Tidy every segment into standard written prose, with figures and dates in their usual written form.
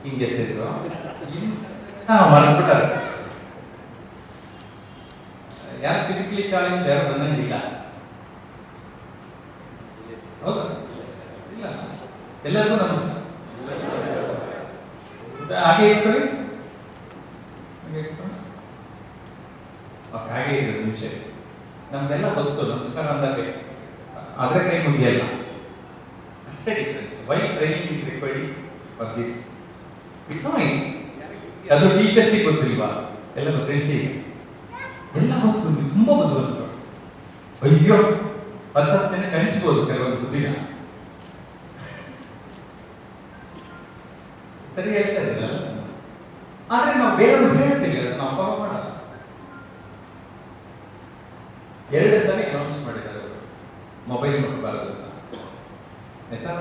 ಹಿಂಗೆ ಎತ್ತಿದ್ರು ಮರ್ಬಿಟ್ಟಾರೆ. ಯಾರು physically challenge ಯಾರು ಬಂದಂಗಿಲ್ಲ. ಹೌದಾ? ಇಲ್ಲ, ಎಲ್ಲರಿಗೂ ನಮಸ್ಕಾರ. ಹಾಗೆ ಇಟ್ಕೊಳ್ಳಿ, ಹಾಗೆ ಇದ್ರು ನಿಮಿಷ. ನಮ್ಗೆಲ್ಲ ಗೊತ್ತು ನಮಸ್ಕಾರ ಅಂದಾಗ ಆದ್ರೆ ಕೈ ಮುಗಿಯಲ್ಲ, ಅಷ್ಟೇ difference. Why training is required for this? ಅದು ಟೀಚರ್ಸಿಗೆ ಗೊತ್ತಿಲ್ವಾ? ಎಲ್ಲ ಫ್ರೆಂಡ್ಸಿಗೆ ಎಲ್ಲ ಗೊತ್ತು, ತುಂಬಾ ಬುದ್ಧಿವಂತರು. ಅಯ್ಯೋ 10 ದಿನಕ್ಕೆ ಹಂಚ್ಬೋದು ಕೆಲವೊಂದು ಬುದ್ಧಿನ. ಸರಿ ಹೇಳ್ತಾ ಇರಲಿಲ್ಲ, ಆದ್ರೆ ನಾವು ಬೇರೆಯವ್ರು ಹೇಳ್ತೀವಿ, ನಾವು ಫಾಲೋ ಮಾಡಲ್ಲ. 2 ಸರಿ ಅನೌನ್ಸ್ ಮಾಡಿದ್ದಾರೆ ಮೊಬೈಲ್ ಮುಟ್ಟಬಾರದು ಅಂತ, ಆಯ್ತಾ?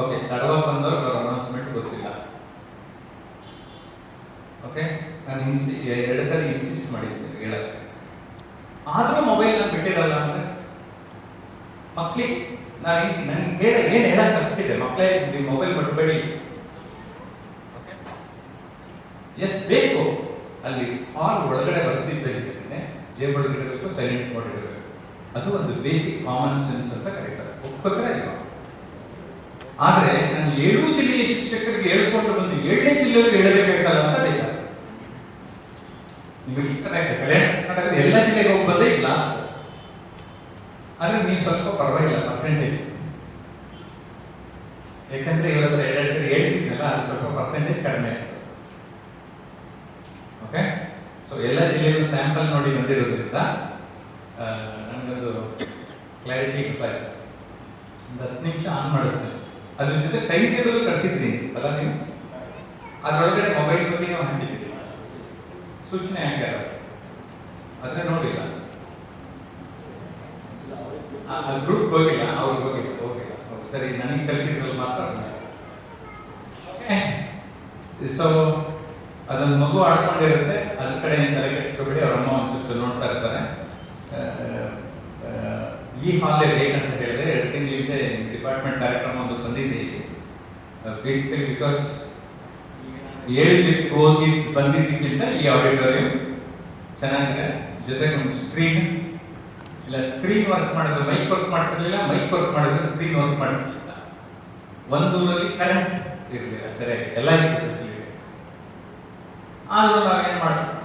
ಓಕೆ, ತಡವ ಬಂದವರು ಅವ್ರ ಅನೌನ್ಸ್ಮೆಂಟ್ ಗೊತ್ತಿಲ್ಲ. ಓಕೆ, ನಾನು 2 ಸರಿ ಇನ್ಸಿಸ್ಟ್ ಮಾಡಿದ್ದೀನಿ ಹೇಳಕ್ಕೆ. ಆದ್ರೂ ಮೊಬೈಲ್ ನಾನು ಬಿಟ್ಟಿರಲ್ಲ ಅಂದ್ರೆ ಮಕ್ಳಿಗೆ ನನಗೆ ಏನು ಹೇಳಕ್ ಆಗ್ತಿದೆ, ಮಕ್ಕಳೇ ನೀವು ಮೊಬೈಲ್ ಮುಟ್ಟಬೇಡಿ. ಎಸ್ ಬೇಕು, ಅಲ್ಲಿ ಹಾಲ್ ಒಳಗಡೆ ಬರ್ತಿದ್ದಂಗೆ ಜೇಬ್ ಒಳಗಿಡಬೇಕು, ಸೈಲೆಂಟ್ ಮಾಡಿಡಬೇಕು. ಅದು ಒಂದು ಬೇಸಿಕ್ ಕಾಮನ್ ಸೆನ್ಸ್ ಅಂತ ಕರೀತಾರೆ. ಒಪ್ಬೇಕಾರೆ ಇಲ್ಲ. ಆದ್ರೆ ನಾನು 7 ಜಿಲ್ಲೆಯ ಶಿಕ್ಷಕರಿಗೆ ಹೇಳ್ಕೊಂಡು ಬಂದು 7ನೇ ಜಿಲ್ಲೆಯಲ್ಲಿ ಹೇಳಬೇಕಾಗಲ್ಲ ಅಂತ ಬೇಕಾದ್ರೆ ನಿಮಗೆ ಕರ್ನಾಟಕದ ಎಲ್ಲ ಜಿಲ್ಲೆಗೆ ಹೋಗಿ ಬಂದೆ ಈ ಲಾಸ್ಟ್. ಆದ್ರೆ ನೀವು ಸ್ವಲ್ಪ ಪರವಾಗಿಲ್ಲ ಪರ್ಸೆಂಟೇಜ್, ಯಾಕಂದ್ರೆ ಇವತ್ತು 2 ಸರಿ ಹೇಳಿಸಿದ್ನಲ್ಲ, ಅದು ಸ್ವಲ್ಪ ಪರ್ಸೆಂಟೇಜ್ ಕಡಿಮೆ. ಓಕೆ, ಸೊ ಎಲ್ಲ ಜಿಲ್ಲೆಗೂ ಸ್ಯಾಂಪಲ್ ನೋಡಿ ಬಂದಿರೋದ್ರಿಂದ ನನಗೊಂದು ಕ್ಲಾರಿಟಿ ಗೊತ್ತಾಯ್ತು. ಒಂದು 10 ನಿಮಿಷ ಆನ್ ಮಾಡಿಸ್ತೇನೆ. ಅದ್ರ ಜೊತೆ ಟೈಮ್ ಟೇಬಲ್ ಕಳಿಸಿದ್ದೀನಿ ಅಲ್ಲ ನೀವು, ಅದರೊಳಗಡೆ ಮೊಬೈಲ್ ಬಗ್ಗೆ ನಾವು ಹಾಕಿದ್ದೀವಿ, ಸೂಚನೆ ಹಾಕ್ಯಾರ, ಅದ್ರೆ ನೋಡಿಲ್ಲ. ಗ್ರೂಪ್ ಹೋಗಿಲ್ಲ, ಅವ್ರಿಗೆ ಹೋಗಿಲ್ಲ. ಸರಿ, ನನಗೆ ಕಲಿಸಿದ್ರಲ್ಲಿ ಮಾತ್ರ. ಸೊ ಅದೊಂದು ಮಗು ಆಡ್ಕೊಂಡಿರುತ್ತೆ, ಅದ್ರ ಕಡೆ ತಲೆ ಕೆಟ್ಕೊಬೇಡಿ, ಅವ್ರ ಅಮ್ಮ ಒಂದು ಸುತ್ತ ನೋಡ್ತಾ ಇರ್ತಾರೆ. ಈ ಹಾಲೇ ಬೇಕಂತ ಹೇಳಿದ್ರೆ 2 ತಿಂಗಳಿಂದ ಡಿಪಾರ್ಟ್ಮೆಂಟ್ ಕಾರ್ಯಕ್ರಮ ಒಂದು ಬಂದಿದೆ. ಬೇಸಿಕಲಿ ಬಿಕಾಸ್ ಹೇಳಿದ್ದಕ್ಕೆ ಹೋಗಿ ಬಂದಿದ್ದಕ್ಕಿಂತ ಈ ಆಡಿಟೋರಿಯಂ ಚೆನ್ನಾಗಿದೆ. ಜೊತೆಗೆ ಒಂದು ಸ್ಕ್ರೀನ್ ಇಲ್ಲ, ಸ್ಕ್ರೀನ್ ವರ್ಕ್ ಮಾಡಿದ್ರು, ಮೈಕ್ ವರ್ಕ್ ಮಾಡ್ತಿರ್ಲಿಲ್ಲ, ಮೈಕ್ ವರ್ಕ್ ಮಾಡಿದ್ರೆ ಸ್ಕ್ರೀನ್ ವರ್ಕ್ ಮಾಡ್ತಿರ್ಲಿಲ್ಲ. ಒಂದು ಊರಲ್ಲಿ ಕರೆಂಟ್ ಇರಲಿಲ್ಲ ಸರಿಯಾಗಿ, ಎಲ್ಲ ಇತ್ತು. ಆದ್ರೂ ನಾವೇನ್ ಮಾಡ್ತೀವಿ,